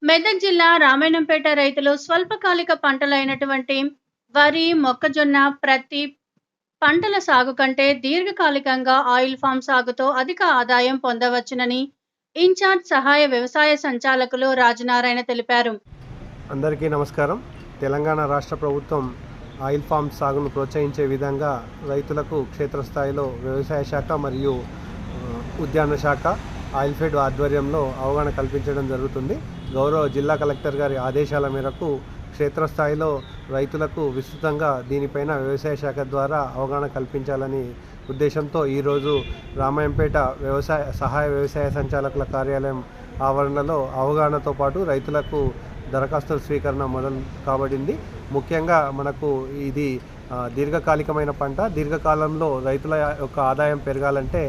మెదక్ జిల్లా రామాయణంపేట రైతులు స్వల్పకాలిక పంటలైనటువంటి వరి, మొక్కజొన్న, ప్రత్తి పంటల సాగు కంటే దీర్ఘకాలికంగా ఆయిల్ ఫామ్ సాగుతో అధిక ఆదాయం పొందవచ్చునని ఇన్ఛార్జ్ సహాయ వ్యవసాయ సంచాలకులు రాజనారాయణ తెలిపారు. అందరికీ నమస్కారం. తెలంగాణ రాష్ట్ర ప్రభుత్వం ఆయిల్ ఫామ్ సాగును ప్రోత్సహించే విధంగా రైతులకు క్షేత్రస్థాయిలో వ్యవసాయ శాఖ మరియు ఉద్యాన శాఖ ఆయిల్ ఫెడ్ ఆధ్వర్యంలో అవగాహన కల్పించడం జరుగుతుంది. గౌరవ జిల్లా కలెక్టర్ గారి ఆదేశాల మేరకు క్షేత్రస్థాయిలో రైతులకు విస్తృతంగా దీనిపైన వ్యవసాయ శాఖ ద్వారా అవగాహన కల్పించాలని ఉద్దేశంతో ఈరోజు రామాయంపేట సహాయ వ్యవసాయ సంచాలకుల కార్యాలయం ఆవరణలో అవగాహనతో పాటు రైతులకు దరఖాస్తుల స్వీకరణ మొదలు కాబడింది. ముఖ్యంగా మనకు ఇది దీర్ఘకాలికమైన పంట. దీర్ఘకాలంలో రైతుల యొక్క ఆదాయం పెరగాలంటే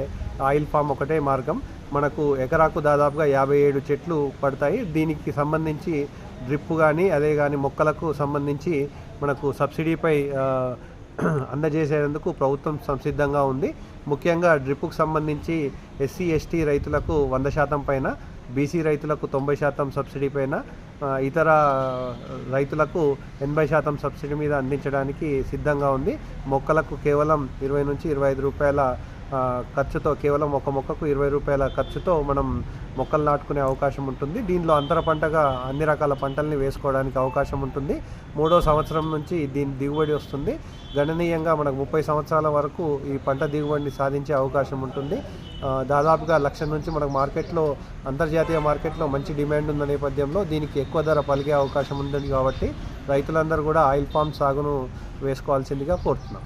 ఆయిల్ ఫామ్ ఒకటే మార్గం. మనకు ఎకరాకు దాదాపుగా 57 చెట్లు పడతాయి. దీనికి సంబంధించి డ్రిప్ కానీ అదే కానీ మొక్కలకు సంబంధించి మనకు సబ్సిడీపై అందజేసేందుకు ప్రభుత్వం సంసిద్ధంగా ఉంది. ముఖ్యంగా డ్రిప్కు సంబంధించి ఎస్సీ ఎస్టీ రైతులకు 100% పైన, బీసీ రైతులకు 90% సబ్సిడీ పైన, ఇతర రైతులకు 80% సబ్సిడీ మీద అందించడానికి సిద్ధంగా ఉంది. మొక్కలకు కేవలం 20 నుంచి 25 రూపాయల ఖర్చుతో, కేవలం ఒక మొక్కకు 20 రూపాయల ఖర్చుతో మనం మొక్కలు నాటుకునే అవకాశం ఉంటుంది. దీనిలో అంతర పంటగా అన్ని రకాల పంటల్ని వేసుకోవడానికి అవకాశం ఉంటుంది. 3వ సంవత్సరం నుంచి దీని దిగుబడి వస్తుంది. గణనీయంగా మనకు 30 సంవత్సరాల వరకు ఈ పంట దిగుబడిని సాధించే అవకాశం ఉంటుంది. దాదాపుగా 1,00,000 నుంచి మనకు మార్కెట్లో, అంతర్జాతీయ మార్కెట్లో మంచి డిమాండ్ ఉన్న నేపథ్యంలో దీనికి ఎక్కువ ధర పలికే అవకాశం ఉంటుంది. కాబట్టి రైతులందరూ కూడా ఆయిల్ ఫామ్ సాగును వేసుకోవాల్సిందిగా కోరుతున్నాం.